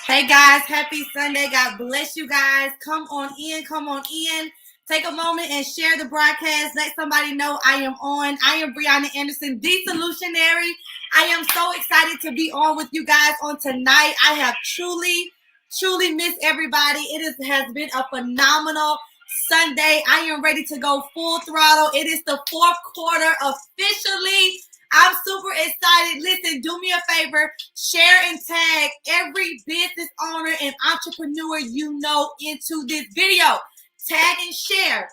Hey guys, happy Sunday. God bless you guys. Come on in, come on in. Take a moment and share the broadcast. Let somebody know I am on. I am Brianna Anderson, the Solutionary. I am so excited to be on with you guys on tonight. I have truly missed everybody. Has been a phenomenal Sunday. I am ready to go full throttle. It is the fourth quarter officially. I'm super excited. Listen, do me a favor, share and tag every business owner and entrepreneur you know into this video. Tag and share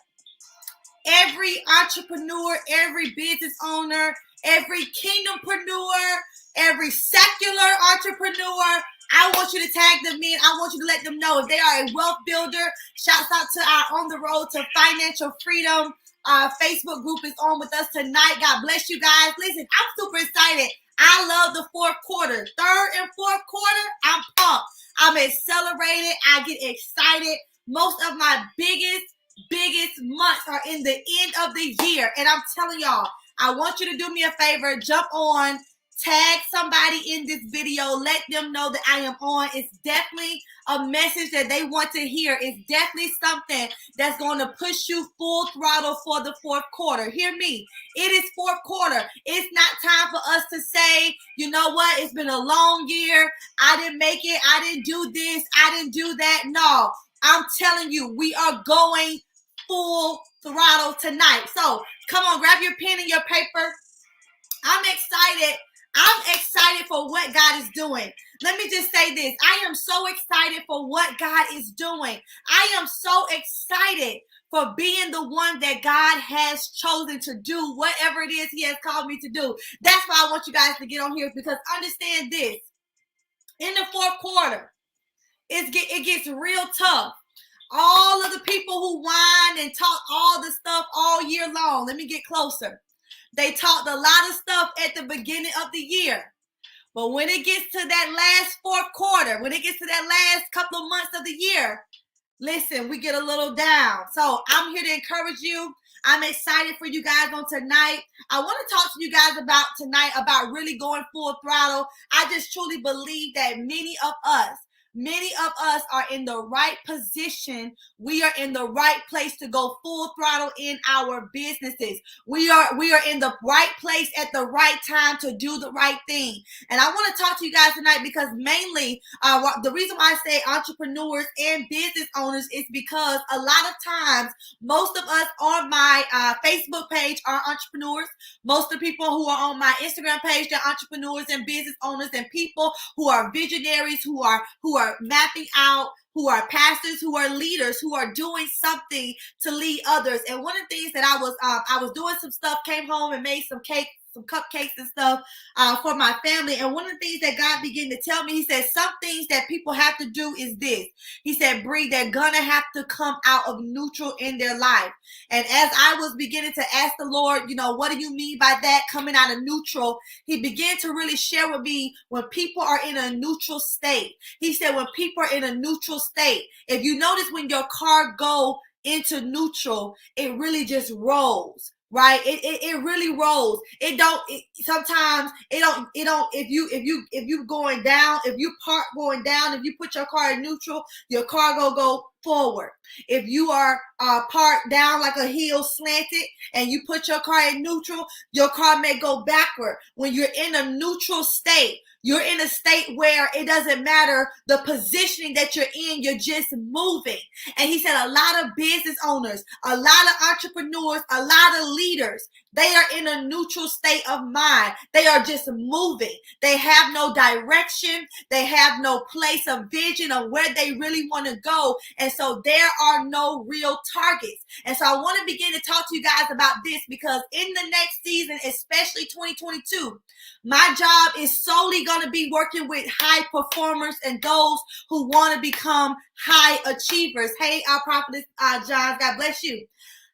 every entrepreneur, every business owner, every kingdompreneur, every secular entrepreneur. I want you to tag them in. I want you to let them know if they are a wealth builder. Shouts out to our On the Road to Financial Freedom Facebook group is on with us tonight. God bless you guys. Listen, I'm super excited. I love the fourth quarter. Third and fourth quarter, I'm pumped. I'm accelerated. I get excited. Most of my biggest months are in the end of the year. And I'm telling y'all, I want you to do me a favor. Jump on. Tag somebody in this video. Let them know that I am on. It's definitely a message that they want to hear. It's definitely something that's going to push you full throttle for the fourth quarter. Hear me. It is fourth quarter. It's not time for us to say, you know what? It's been a long year. I didn't make it. I didn't do this. I didn't do that. No, I'm telling you, we are going full throttle tonight. So come on, grab your pen and your paper. I'm excited. I'm excited for what God is doing. Let me just say this. I am so excited for what God is doing. I am so excited for being the one that God has chosen to do whatever it is he has called me to do. That's why I want you guys to get on here, because understand this. In the fourth quarter, it gets real tough. All of the people who whine and talk all the stuff all year long. Let me get closer. They talked a lot of stuff at the beginning of the year. But when it gets to that last fourth quarter, when it gets to that last couple of months of the year, listen, we get a little down. So I'm here to encourage you. I'm excited for you guys on tonight. I want to talk to you guys about tonight about really going full throttle. I just truly believe that many of us are in the right position. We are in the right place to go full throttle in our businesses. We are in the right place at the right time to do the right thing. And I want to talk to you guys tonight because mainly the reason why I say entrepreneurs and business owners is because a lot of times, most of us on my Facebook page are entrepreneurs. Most of the people who are on my Instagram page are entrepreneurs and business owners and people who are visionaries, who are mapping out, who are pastors, who are leaders, who are doing something to lead others. And one of the things that I was doing some stuff, came home and made some cupcakes and stuff for my family. And one of the things that God began to tell me, he said, some things that people have to do is this. He said, Bree, they're gonna have to come out of neutral in their life. And as I was beginning to ask the Lord, you know, what do you mean by that, coming out of neutral? He began to really share with me when people are in a neutral state. He said, when people are in a neutral state, if you notice when your car go into neutral, it really just rolls. Right? It really rolls. Sometimes if you going down, if you park going down, if you put your car in neutral, your car go forward. If you are parked down like a hill slanted and you put your car in neutral, your car may go backward. When you're in a neutral state, you're in a state where it doesn't matter the positioning that you're in, you're just moving. And he said a lot of business owners, a lot of entrepreneurs, a lot of leaders, they are in a neutral state of mind. They are just moving. They have no direction. They have no place of vision of where they really want to go. And so there are no real targets. And so I want to begin to talk to you guys about this because in the next season, especially 2022, my job is solely going to be working with high performers and those who want to become high achievers. Hey, our prophetess John, God bless you.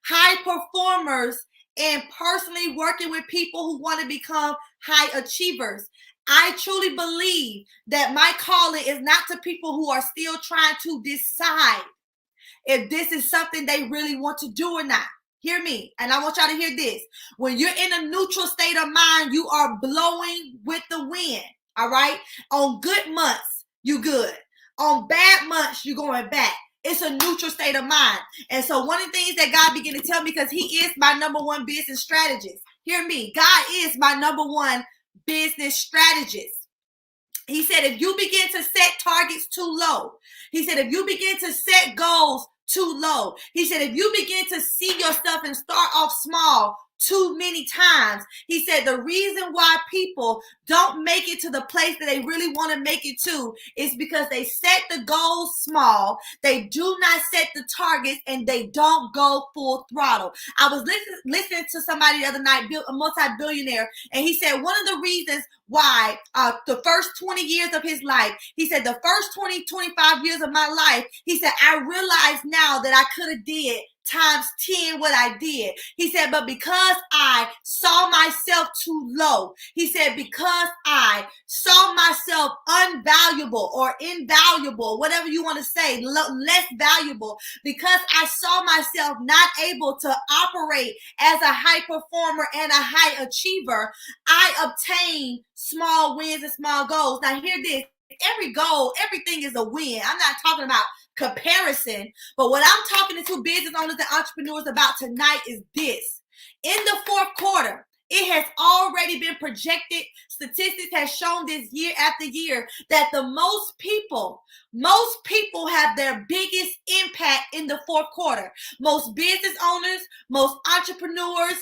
High performers and personally working with people who want to become high achievers. I truly believe that my calling is not to people who are still trying to decide if this is something they really want to do or not. Hear me, and I want y'all to hear this. When you're in a neutral state of mind, you are blowing with the wind, all right? On good months, you good. On bad months, you're going back. It's a neutral state of mind. And so one of the things that God began to tell me, because he is my number one business strategist. Hear me. God is my number one business strategist. He said, if you begin to set targets too low, he said, if you begin to set goals too low, he said, if you begin to see yourself and start off small too many times, he said, the reason why people don't make it to the place that they really want to make it to is because they set the goals small, they do not set the targets, and they don't go full throttle. I was listening to somebody the other night, a multi-billionaire, and he said one of the reasons why the first 20 years of his life, he said the first 20, 25 years of my life, he said, I realize now that I could have did times 10 what I did. He said, but because I saw myself too low, he said, because I saw myself unvaluable or invaluable, whatever you want to say, less valuable, because I saw myself not able to operate as a high performer and a high achiever, I obtained small wins and small goals. Now hear this. Every goal, everything is a win. I'm not talking about comparison, but what I'm talking to business owners and entrepreneurs about tonight is this. In the fourth quarter, it has already been projected. Statistics have shown this year after year that the most people have their biggest impact in the fourth quarter. Most business owners, most entrepreneurs,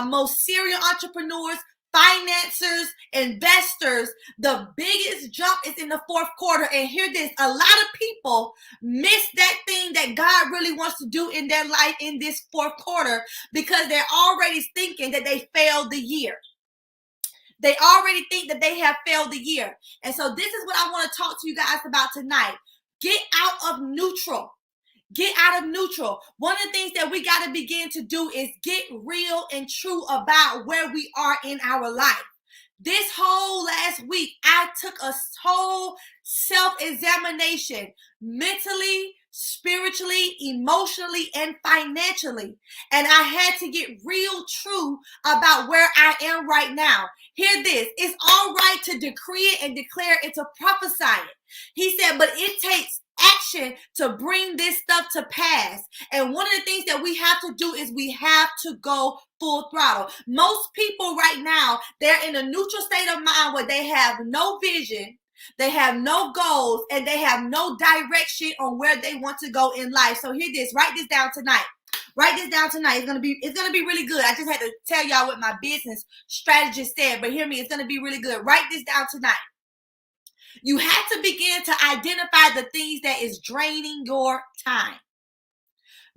most serial entrepreneurs, financiers, investors, the biggest jump is in the fourth quarter. And hear this, a lot of people miss that thing that God really wants to do in their life in this fourth quarter because they're already thinking that they failed the year. They already think that they have failed the year. And so this is what I want to talk to you guys about tonight. Get out of neutral. Get out of neutral. One of the things that we got to begin to do is get real and true about where we are in our life. This whole last week, I took a whole self-examination mentally, spiritually, emotionally, and financially. And I had to get real true about where I am right now. Hear this. It's all right to decree it and declare it, to prophesy it. He said, but it takes action to bring this stuff to pass. And one of the things that we have to do is we have to go full throttle. Most people right now, they're in a neutral state of mind where they have no vision, they have no goals, and they have no direction on where they want to go in life. So hear this, write this down tonight. Write this down tonight. It's gonna be really good. I just had to tell y'all what my business strategist said, but hear me, it's gonna be really good. Write this down tonight. You have to begin to identify the things that is draining your time.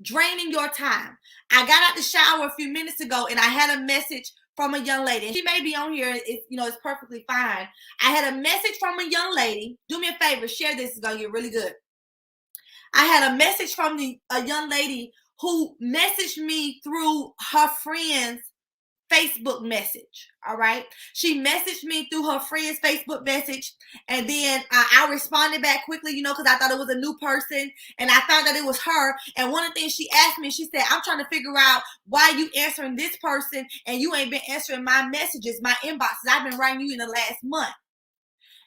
Draining your time. I got out the shower a few minutes ago and I had a message from a young lady. She may be on here. It's perfectly fine. I had a message from a young lady. Do me a favor. Share this. It's going to get really good. I had a message from a young lady who messaged me through her friend's Facebook message. All right. She messaged me through her friend's Facebook message. And then I responded back quickly, because I thought it was a new person. And I found that it was her. And one of the things she asked me, she said, I'm trying to figure out why you answering this person and you ain't been answering my messages, my inboxes. I've been writing you in the last month.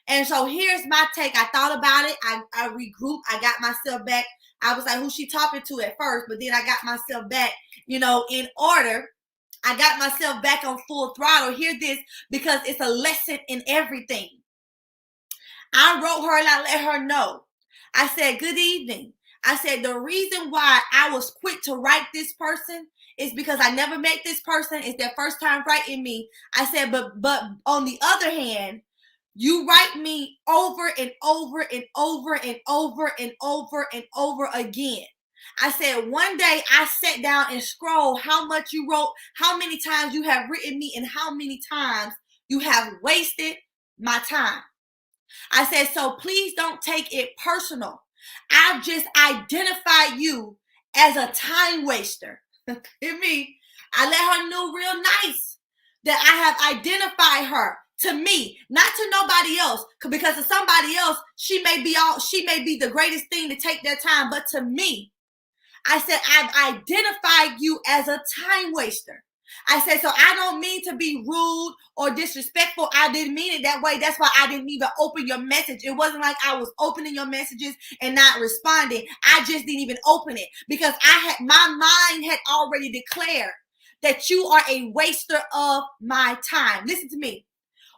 And so here's my take. I thought about it. I regrouped. I got myself back. I was like, who's she talking to at first? But then I got myself back, in order. I got myself back on full throttle. Hear this, because it's a lesson in everything. I wrote her and I let her know. I said, good evening. I said, the reason why I was quick to write this person is because I never met this person. It's their first time writing me. I said, but on the other hand, you write me over and over and over and over and over and over again. I said, one day I sat down and scrolled how much you wrote, how many times you have written me, and how many times you have wasted my time. I said, so please don't take it personal. I've just identified you as a time waster. Hear me? I let her know real nice that I have identified her to me, not to nobody else, because to somebody else, she may be the greatest thing to take their time, but to me, I said, I've identified you as a time waster. I said, so I don't mean to be rude or disrespectful. I didn't mean it that way. That's why I didn't even open your message. It wasn't like I was opening your messages and not responding. I just didn't even open it because my mind had already declared that you are a waster of my time. Listen to me.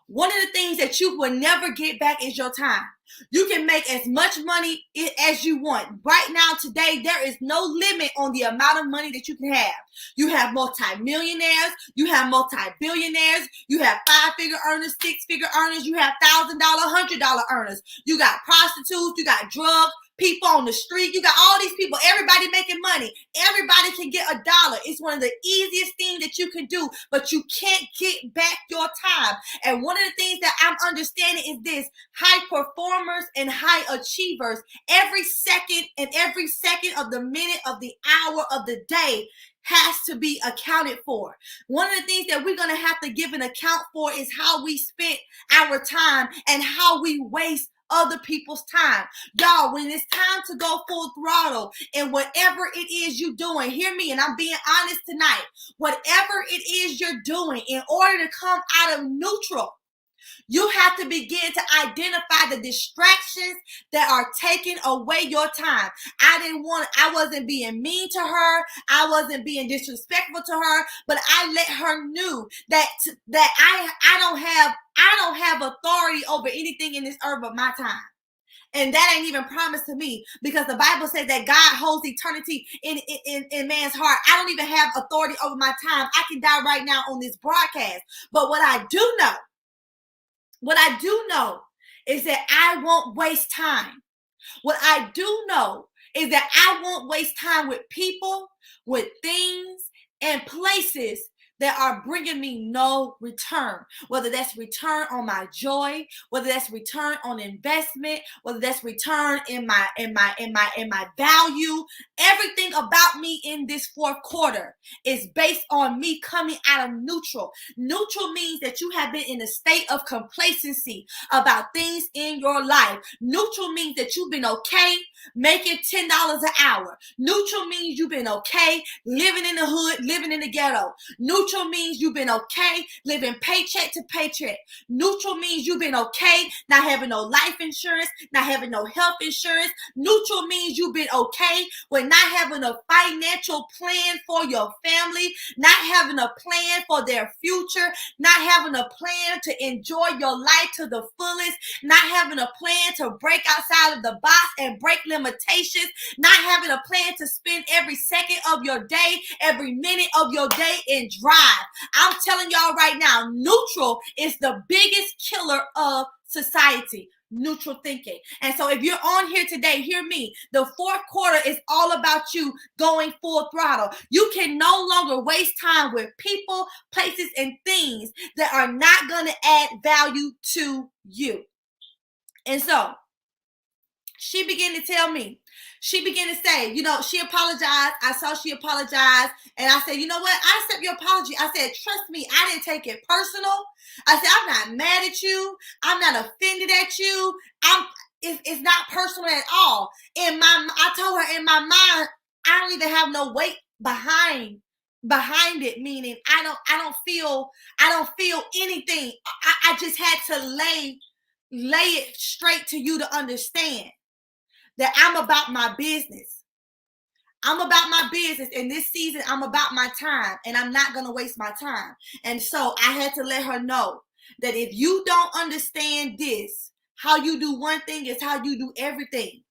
One of the things that you will never get back is your time. You can make as much money as you want. Right now, today, there is no limit on the amount of money that you can have. You have multi-millionaires. You have multi-billionaires. You have 5-figure earners, 6-figure earners. You have $1,000, $100 earners. You got prostitutes. You got drugs. People on the street. You got all these people. Everybody making money. Everybody can get $1. It's one of the easiest things that you can do, but you can't get back your time. And one of the things that I'm understanding is this: high performers and high achievers, every second of the minute of the hour of the day has to be accounted for. One of the things that we're going to have to give an account for is how we spent our time and how we waste other people's time. Y'all, when it's time to go full throttle in whatever it is you're doing, hear me, and I'm being honest tonight, whatever it is you're doing, in order to come out of neutral, you have to begin to identify the distractions that are taking away your time. I wasn't being mean to her. I wasn't being disrespectful to her, but I let her know that I don't have authority over anything in this earth but my time. And that ain't even promised to me, because the Bible says that God holds eternity in man's heart. I don't even have authority over my time. I can die right now on this broadcast. But what I do know is that I won't waste time. What I do know is that I won't waste time with people, with things, and places that are bringing me no return, whether that's return on my joy, whether that's return on investment, whether that's return in my value. Everything about me in this fourth quarter is based on me coming out of neutral. Neutral means that you have been in a state of complacency about things in your life. Neutral means that you've been okay making $10 an hour. Neutral means you've been okay living in the hood, living in the ghetto. Neutral means you've been okay living paycheck to paycheck. Neutral means you've been okay not having no life insurance, not having no health insurance. Neutral means you've been okay with not having a financial plan for your family, not having a plan for their future, not having a plan to enjoy your life to the fullest, not having a plan to break outside of the box and break limitations, not having a plan to spend every second of your day, every minute of your day in drive. I'm telling y'all right now, neutral is the biggest killer of society. Neutral thinking. And so if you're on here today, hear me. The fourth quarter is all about you going full throttle. You can no longer waste time with people, places, and things that are not going to add value to you. And so she began to tell me, she began to say, she apologized. I saw she apologized. And I said, you know what? I accept your apology. I said, trust me, I didn't take it personal. I said, I'm not mad at you. I'm not offended at you. It's not personal at all. I told her in my mind, I don't even have no weight behind it, meaning I don't feel anything. I just had to lay it straight to you to understand that I'm about my business. I'm about my business. In this season, I'm about my time, and I'm not going to waste my time. And so I had to let her know that if you don't understand this, how you do one thing is how you do everything.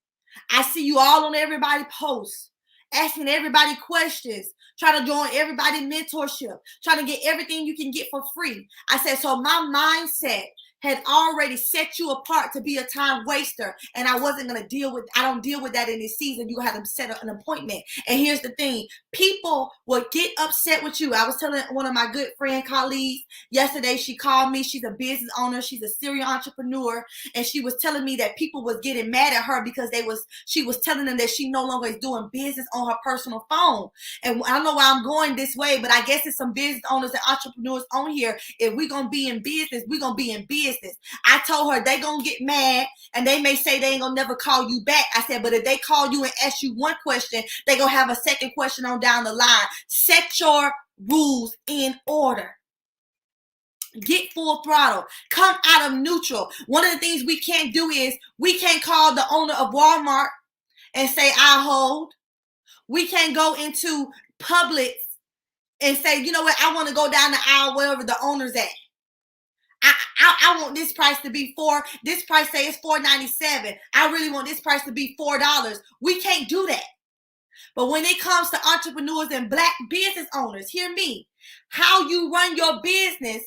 I see you all on everybody's posts, asking everybody questions, trying to join everybody mentorship, trying to get everything you can get for free. I said, so my mindset had already set you apart to be a time waster, and I wasn't going to I don't deal with that in this season. You have to set an appointment. And here's the thing, people will get upset with you. I was telling one of my good friend colleagues yesterday, she called me, she's a business owner, she's a serial entrepreneur, and she was telling me that people was getting mad at her because she was telling them that she no longer is doing business on her personal phone. And I don't know why I'm going this way, but I guess it's some business owners and entrepreneurs on here. If we're going to be in business, we're going to be in business. I told her they gonna get mad and they may say they ain't gonna never call you back. I said, but if they call you and ask you one question, they gonna have a second question on down the line. Set your rules in order. Get full throttle. Come out of neutral. One of the things we can't do is we can't call the owner of Walmart and say, I'll hold. We can't go into Publix and say, you know what, I want to go down the aisle wherever the owner's at. I want this price to be this price say it's $4.97. I really want this price to be $4. We can't do that. But when it comes to entrepreneurs and Black business owners, hear me, how you run your business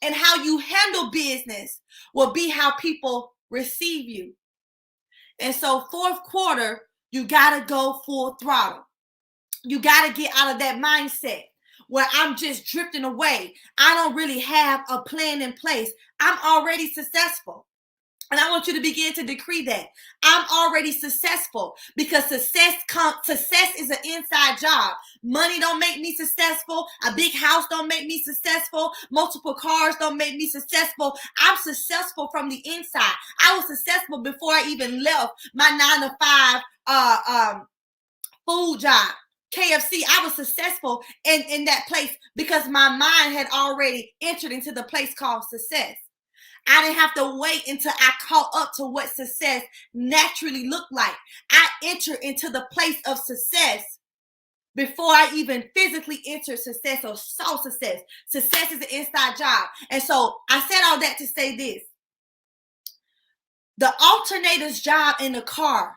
and how you handle business will be how people receive you. And so fourth quarter, you got to go full throttle. You got to get out of that mindset where I'm just drifting away. I don't really have a plan in place. I'm already successful. And I want you to begin to decree that. I'm already successful because success is an inside job. Money don't make me successful. A big house don't make me successful. Multiple cars don't make me successful. I'm successful from the inside. I was successful before I even left my 9-to-5 food job. KFC, I was successful in that place because my mind had already entered into the place called success. I didn't have to wait until I caught up to what success naturally looked like. I entered into the place of success before I even physically entered success or saw success. Success is an inside job. And so I said all that to say this. The alternator's job in the car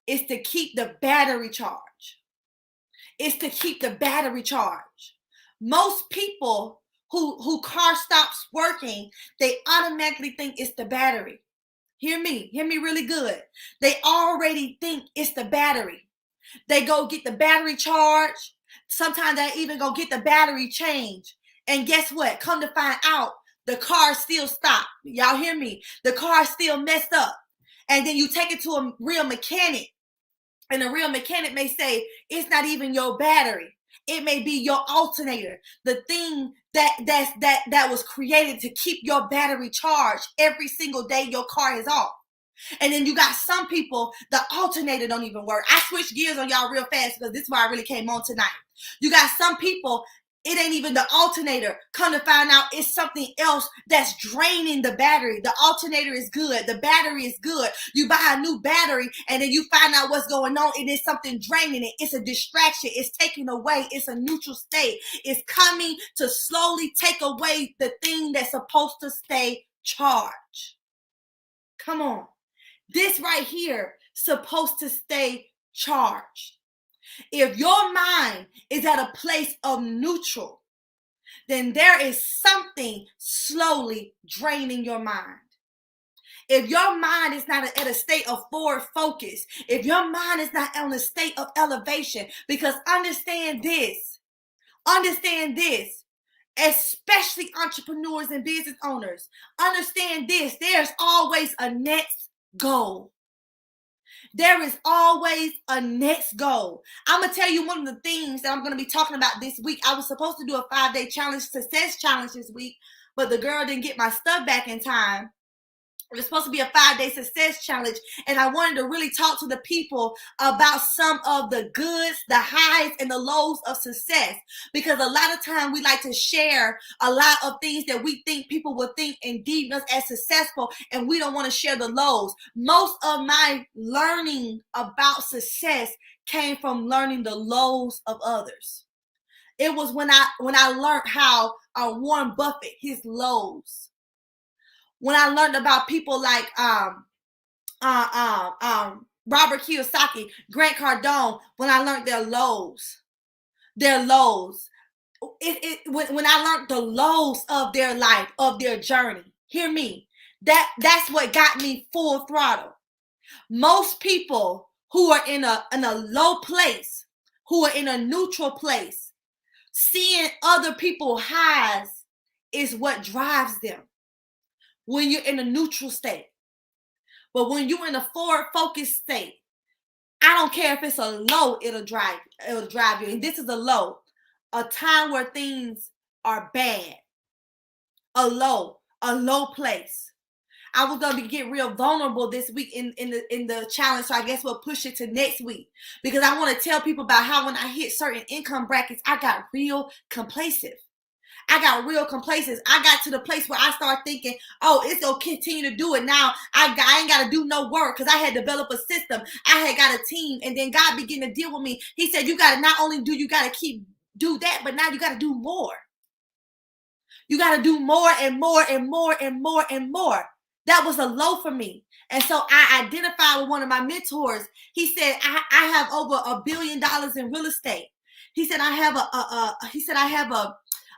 is to keep the battery charged. It's to keep the battery charged. Most people who car stops working, they automatically think it's the battery. Hear me really good. They already think it's the battery. They go get the battery charged. Sometimes they even go get the battery changed. And guess what? Come to find out, the car still stopped. Y'all hear me? The car still messed up. And then you take it to a real mechanic. And the real mechanic may say, it's not even your battery. It may be your alternator, the thing that was created to keep your battery charged every single day your car is off. And then you got some people, the alternator don't even work. I switched gears on y'all real fast because this is why I really came on tonight. You got some people, it ain't even the alternator. Come to find out it's something else that's draining the battery. The alternator is good. The battery is good. You buy a new battery and then you find out what's going on. It is something draining it. It's a distraction. It's taken away. It's a neutral state. It's coming to slowly take away the thing that's supposed to stay charged. Come on. This right here supposed to stay charged. If your mind is at a place of neutral, then there is something slowly draining your mind. If your mind is not at a state of forward focus, if your mind is not in a state of elevation, because understand this, especially entrepreneurs and business owners, understand this, there's always a next goal. There is always a next goal. I'm going to tell you one of the things that I'm going to be talking about this week. I was supposed to do a 5-day challenge, success challenge this week, but the girl didn't get my stuff back in time. It was supposed to be a 5-day success challenge, and I wanted to really talk to the people about some of the goods, the highs, and the lows of success, because a lot of time we like to share a lot of things that we think people will think and deem us as successful, and we don't want to share the lows. Most of my learning about success came from learning the lows of others. It was when I learned how Warren Buffett, his lows. When I learned about people like Robert Kiyosaki, Grant Cardone, when I learned their lows. When I learned the lows of their life, of their journey, hear me, that's what got me full throttle. Most people who are in a low place, who are in a neutral place, seeing other people highs is what drives them. When you're in a neutral state. But when you're in a forward focused state, I don't care if it's a low, it'll drive you. And this is a low, a time where things are bad, a low place. I was going to get real vulnerable this week in the challenge. So I guess we'll push it to next week, because I want to tell people about how when I hit certain income brackets, I got real complacent. I got real complacent. I got to the place where I started thinking, oh, it's going to continue to do it now. I ain't got to do no work, because I had developed a system. I had got a team. And then God began to deal with me. He said, you got to not only you got to do that, but now you got to do more. You got to do more and more and more and more and more. That was a low for me. And so I identified with one of my mentors. He said, I have over $1 billion in real estate. He said, I have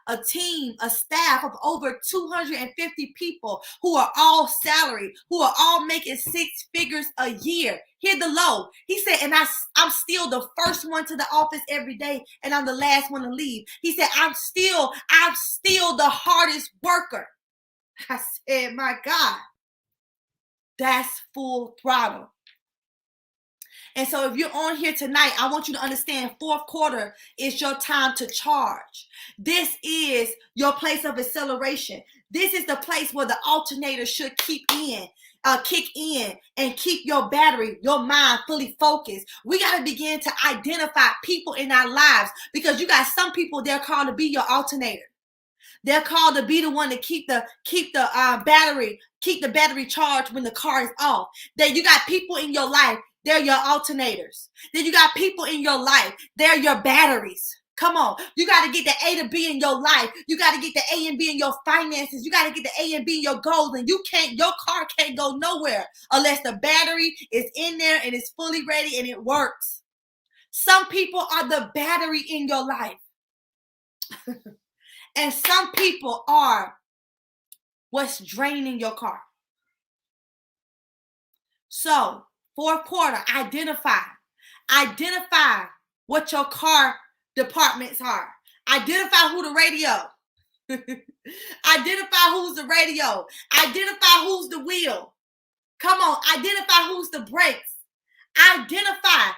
a team, a staff of over 250 people who are all salaried, who are all making 6 figures a year. Hear the low. He said, and I'm still the first one to the office every day, and I'm the last one to leave. He said, I'm still the hardest worker. I said, my God, that's full throttle. And so if you're on here tonight, I want you to understand fourth quarter is your time to charge. This is your place of acceleration. This is the place where the alternator should kick in and keep your battery, your mind fully focused. We got to begin to identify people in our lives, because you got some people, they're called to be your alternator. They're called to be the one to keep the battery charged when the car is off. Then you got people in your life, they're your alternators. Then you got people in your life, they're your batteries. Come on. You got to get the A to B in your life. You got to get the A and B in your finances. You got to get the A and B in your goals. And your car can't go nowhere unless the battery is in there and it's fully ready and it works. Some people are the battery in your life. And some people are what's draining your car. So, fourth quarter, identify what your car departments are. Identify who the radio. Identify who's the radio. Identify who's the wheel. Come on, identify who's the brakes. Identify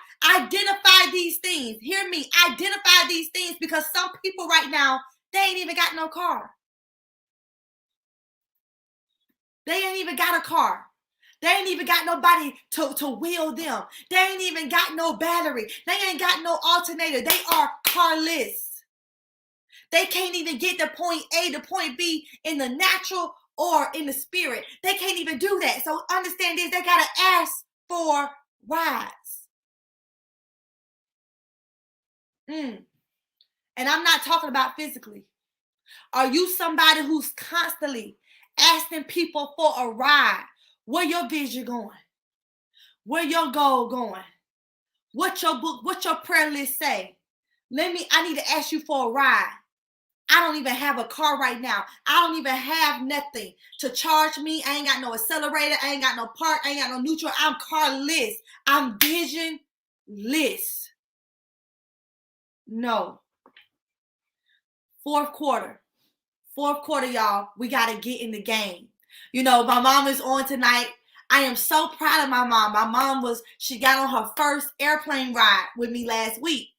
these things. Hear me. Identify these things, because some people right now, they ain't even got no car. They ain't even got a car. They ain't even got nobody to wheel them. They ain't even got no battery. They ain't got no alternator. They are carless. They can't even get to point A to point B in the natural or in the spirit. They can't even do that. So understand this. They got to ask for rides. And I'm not talking about physically. Are you somebody who's constantly asking people for a ride? Where your vision going? Where your goal going? What your prayer list say? I need to ask you for a ride. I don't even have a car right now. I don't even have nothing to charge me. I ain't got no accelerator. I ain't got no park. I ain't got no neutral. I'm carless. I'm visionless. No. Fourth quarter, y'all, we got to get in the game. You know, my mom is on tonight. I am so proud of my mom. My mom she got on her first airplane ride with me last week.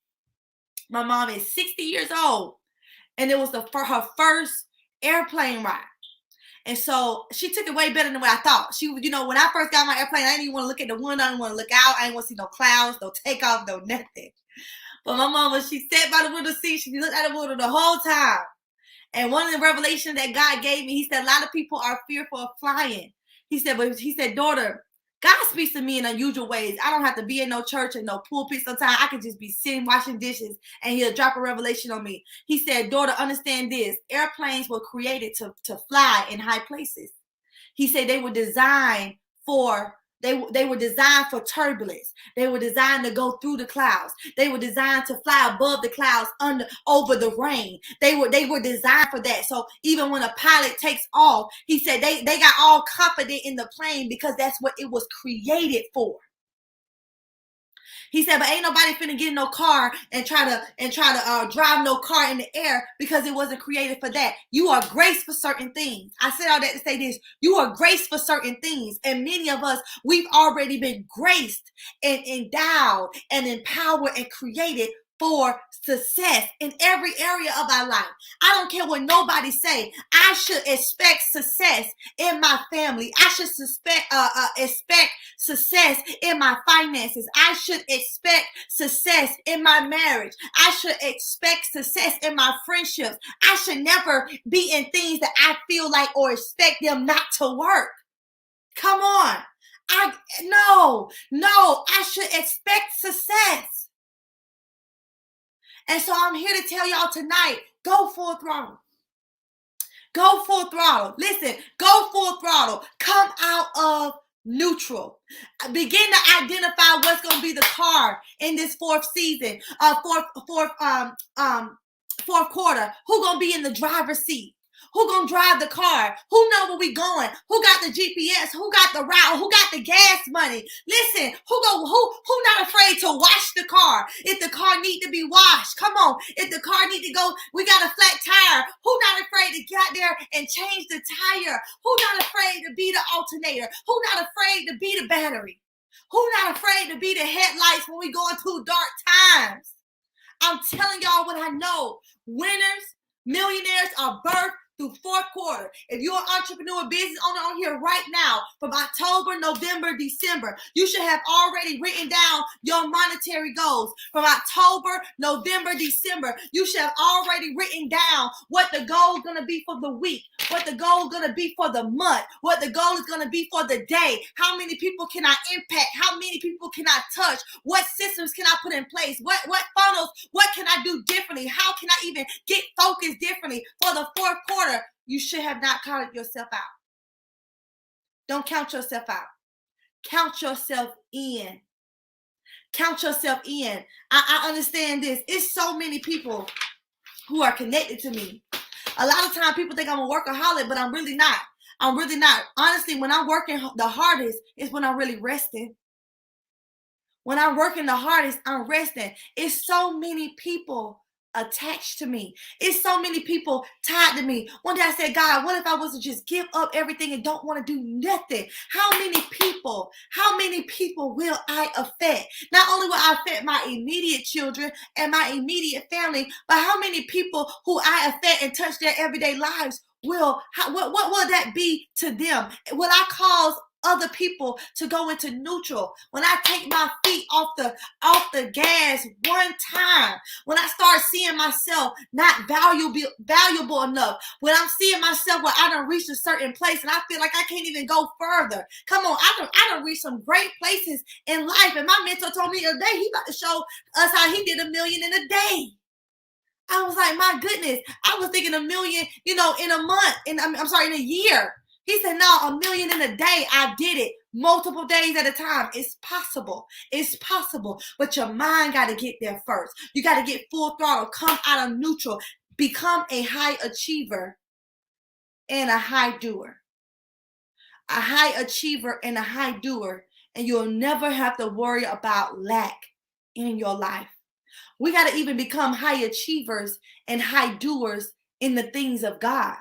My mom is 60 years old, and it was her first airplane ride. And so she took it way better than what I thought. When I first got my airplane, I didn't even want to look at the window. I didn't want to look out. I didn't want to see no clouds, no takeoff, no nothing. But my mom, she sat by the window seat. She looked at the window the whole time. And one of the revelations that God gave me, he said, a lot of people are fearful of flying. He said, daughter, God speaks to me in unusual ways. I don't have to be in no church and no pulpit sometimes. I could just be sitting washing dishes and he'll drop a revelation on me. He said, daughter, understand this. Airplanes were created to fly in high places. He said they were designed for They were designed for turbulence. They were designed to go through the clouds. They were designed to fly above the clouds, over the rain. They were designed for that. So even when a pilot takes off, he said they got all confident in the plane because that's what it was created for. He said, but ain't nobody finna get in no car and try to drive no car in the air because it wasn't created for that. You are graced for certain things. I said all that to say this. You are graced for certain things. And many of us, we've already been graced and endowed and empowered and created for success in every area of our life. I don't care what nobody say. I should expect success in my family. I should expect success in my finances. I should expect success in my marriage. I should expect success in my friendships. I should never be in things that I feel like or expect them not to work. Come on. No, I should expect success. And so I'm here to tell y'all tonight, go full throttle. Go full throttle. Listen, go full throttle. Come out of neutral. Begin to identify what's going to be the car in this fourth quarter. Who going to be in the driver's seat? Who gonna drive the car? Who know where we going? Who got the GPS? Who got the route? Who got the gas money? Listen, who not afraid to wash the car? If the car need to be washed, come on. If the car need to go, we got a flat tire. Who not afraid to get out there and change the tire? Who not afraid to be the alternator? Who not afraid to be the battery? Who not afraid to be the headlights when we going through dark times? I'm telling y'all what I know. Winners, millionaires are birthed through fourth quarter. If you're an entrepreneur, business owner on here right now, from October, November, December, you should have already written down your monetary goals. From October, November, December, you should have already written down what the goal is going to be for the week, what the goal is going to be for the month, what the goal is going to be for the day. How many people can I impact? How many people can I touch? What systems can I put in place? What funnels? What can I do differently? How can I even get focused differently for the fourth quarter? You should have not counted yourself out. Don't count yourself out. Count yourself in. Count yourself in. I understand this. It's so many people who are connected to me. A lot of times people think I'm a workaholic, but I'm really not. I'm really not. Honestly, when I'm working the hardest is when I'm really resting. When I'm working the hardest, I'm resting. It's so many people attached to me. It's so many people tied to me. One day I said, God, what if I was to just give up everything and don't want to do nothing? How many people will I affect? Not only will I affect my immediate children and my immediate family, but how many people who I affect and touch their everyday lives what will that be to them? Will I cause other people to go into neutral? When I take my feet off the gas one time, when I start seeing myself not valuable enough, when I'm seeing myself where I done reached a certain place and I feel like I can't even go further. Come on, I done reached some great places in life, and my mentor told me the other day he about to show us how he did $1 million in a day. I was like, my goodness, I was thinking $1 million, in a month, in a year. He said, no, $1 million in a day. I did it multiple days at a time. It's possible. It's possible. But your mind got to get there first. You got to get full throttle. Come out of neutral. Become a high achiever and a high doer. A high achiever and a high doer. And you'll never have to worry about lack in your life. We got to even become high achievers and high doers in the things of God.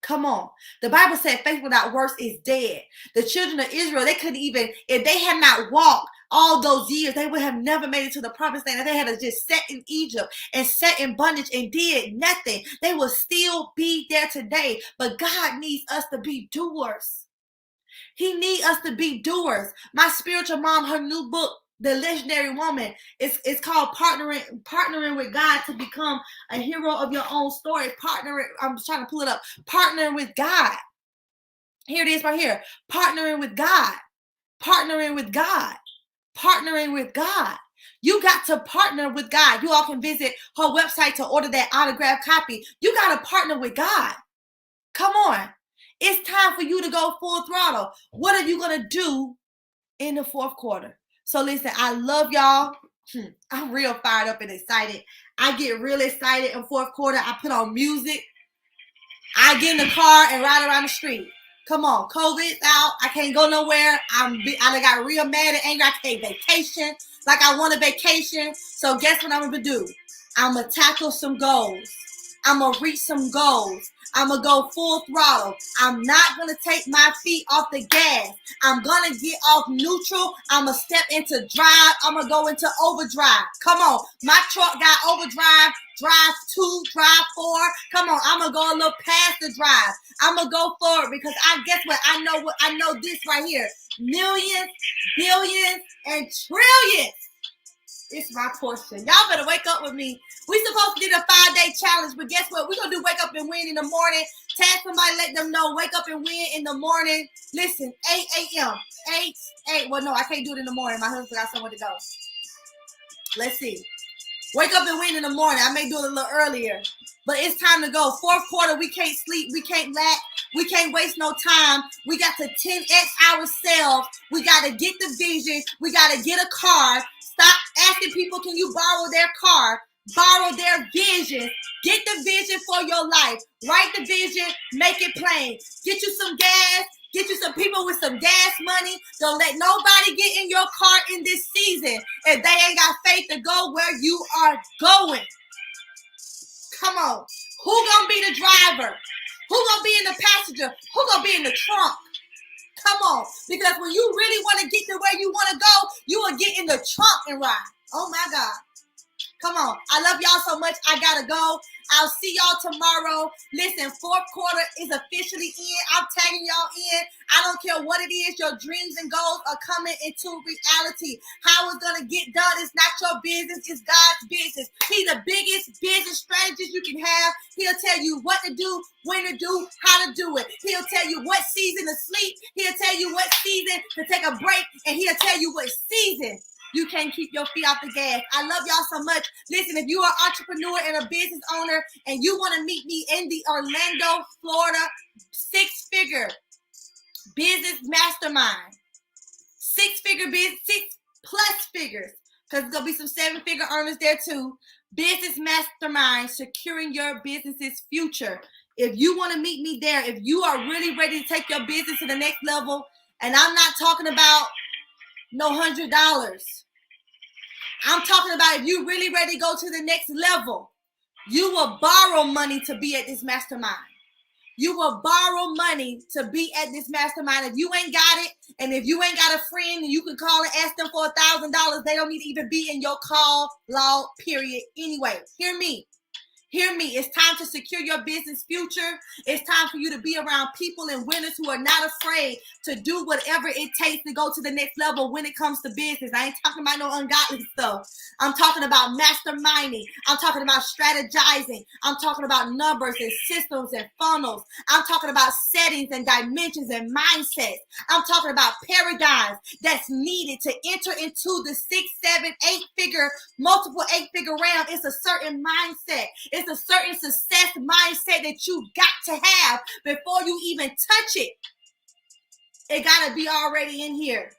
Come on. The Bible said faith without works is dead. The children of Israel, they couldn't even, if they had not walked all those years, they would have never made it to the promised land. If they had to just sat in Egypt and sat in bondage and did nothing, they would still be there today. But God needs us to be doers. He needs us to be doers. My spiritual mom, her new book, The Legendary Woman, it's called Partnering with God to Become a Hero of Your Own Story. I'm trying to pull it up. Partnering with God. Here it is right here. Partnering with God. Partnering with God. Partnering with God. You got to partner with God. You all can visit her website to order that autographed copy. You got to partner with God. Come on. It's time for you to go full throttle. What are you going to do in the fourth quarter? So listen, I love y'all. I'm real fired up and excited. I get real excited in fourth quarter. I put on music. I get in the car and ride around the street. Come on, COVID's out. I can't go nowhere. I got real mad and angry. I can't vacation like I want a vacation. So guess what I'm going to do? I'm going to tackle some goals. I'm going to reach some goals. I'm going to go full throttle. I'm not going to take my feet off the gas. I'm going to get off neutral. I'm going to step into drive. I'm going to go into overdrive. Come on. My truck got overdrive, drive 2, drive 4. Come on. I'm going to go a little past the drive. I'm going to go forward because guess what? I know this right here. Millions, billions, and trillions. It's my portion. Y'all better wake up with me. We supposed to do the 5-day challenge, but guess what? We're going to do wake up and win in the morning. Tag somebody, let them know. Wake up and win in the morning. Listen, 8 a.m. 8. Well, no, I can't do it in the morning. My husband got somewhere to go. Let's see. Wake up and win in the morning. I may do it a little earlier, but it's time to go. Fourth quarter, we can't sleep. We can't lack. We can't waste no time. We got to 10x ourselves. We got to get the vision. We got to get a car. Stop asking people, can you borrow their car? Borrow their vision. Get the vision for your life. Write the vision. Make it plain. Get you some gas. Get you some people with some gas money. Don't let nobody get in your car in this season if they ain't got faith to go where you are going. Come on. Who gonna be the driver? Who gonna be in the passenger? Who gonna be in the trunk? Come on. Because when you really want to get to where you want to go, you will get in the trunk and ride. Oh, my God. Come on. I love y'all so much. I got to go. I'll see y'all tomorrow. Listen, fourth quarter is officially in. I'm tagging y'all in. I don't care what it is. Your dreams and goals are coming into reality. How it's going to get done is not your business. It's God's business. He's the biggest business strategist you can have. He'll tell you what to do, when to do, how to do it. He'll tell you what season to sleep. He'll tell you what season to take a break. And he'll tell you what season you can't keep your feet off the gas. I love y'all so much. Listen, if you are an entrepreneur and a business owner and you want to meet me in the Orlando, Florida, 6-figure business mastermind, 6-figure business, 6+ figures, because there's going to be some 7-figure earners there too. Business mastermind, securing your business's future. If you want to meet me there, if you are really ready to take your business to the next level, and I'm not talking about no $100. I'm talking about if you really ready to go to the next level, you will borrow money to be at this mastermind. You will borrow money to be at this mastermind. If you ain't got it, and if you ain't got a friend, you can call and ask them for $1,000. They don't need to even be in your call log, period. Anyway, hear me. Hear me. It's time to secure your business future. It's time for you to be around people and winners who are not afraid to do whatever it takes to go to the next level when it comes to business. I ain't talking about no ungodly stuff. I'm talking about masterminding. I'm talking about strategizing. I'm talking about numbers and systems and funnels. I'm talking about settings and dimensions and mindsets. I'm talking about paradigms that's needed to enter into the 6, 7, 8-figure, multiple 8-figure realm. It's a certain mindset. It's a certain success mindset that you got to have before you even touch it. It got to be already in here.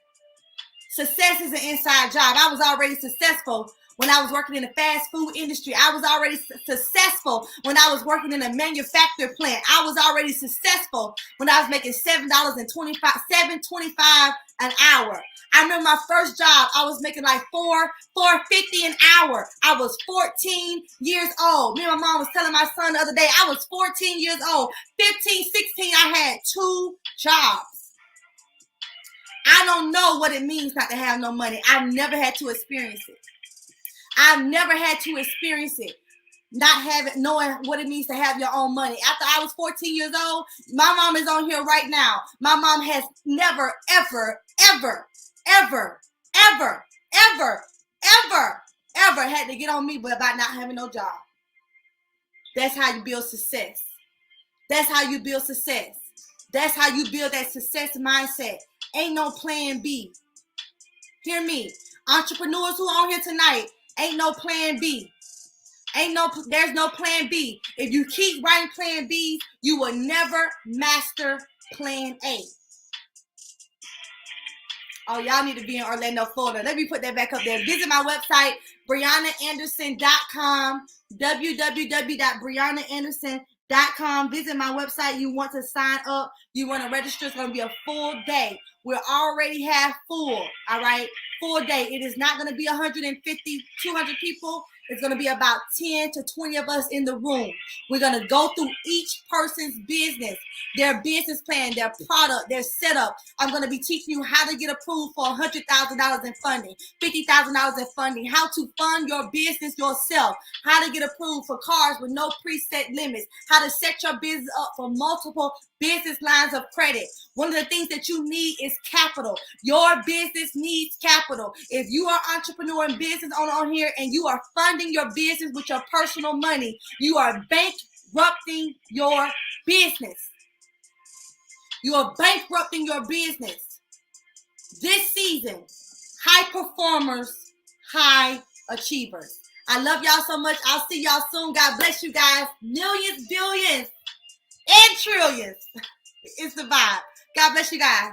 Success is an inside job. I was already successful when I was working in the fast food industry. I was already successful when I was working in a manufacturing plant. I was already successful when I was making $7.25 an hour. I remember my first job, I was making like $4.50 an hour. I was 14 years old. Me and my mom was telling my son the other day, I was 14 years old. 15, 16, I had 2 jobs. I don't know what it means not to have no money. I've never had to experience it. I've never had to experience it. Knowing what it means to have your own money. After I was 14 years old, my mom is on here right now. My mom has never, ever, ever, ever, ever, ever, ever, ever had to get on me about not having no job. That's how you build success. That's how you build success. That's how you build that success mindset. Ain't no plan B. Hear me. Entrepreneurs who are on here tonight, ain't no plan B. There's no plan B. If you keep writing plan B, you will never master plan A. Oh, y'all need to be in Orlando, Florida. Let me put that back up there. Visit my website, BriannaAnderson.com, www.BriannaAnderson.com. Visit my website. You want to sign up. You want to register. It's going to be a full day. We're already half full, all right? Full day. It is not going to be 150, 200 people. It's going to be about 10 to 20 of us in the room. We're going to go through each person's business, their business plan, their product, their setup. I'm going to be teaching you how to get approved for $100,000 in funding, $50,000 in funding, how to fund your business yourself, how to get approved for cars with no preset limits, how to set your business up for multiple business lines of credit. One of the things that you need is capital. Your business needs capital. If you are an entrepreneur and business owner on here and you are funding your business with your personal money, you are bankrupting your business. You are bankrupting your business. This season, high performers, high achievers. I love y'all so much. I'll see y'all soon. God bless you guys. Millions, billions, and trillions. It's the vibe. God bless you guys.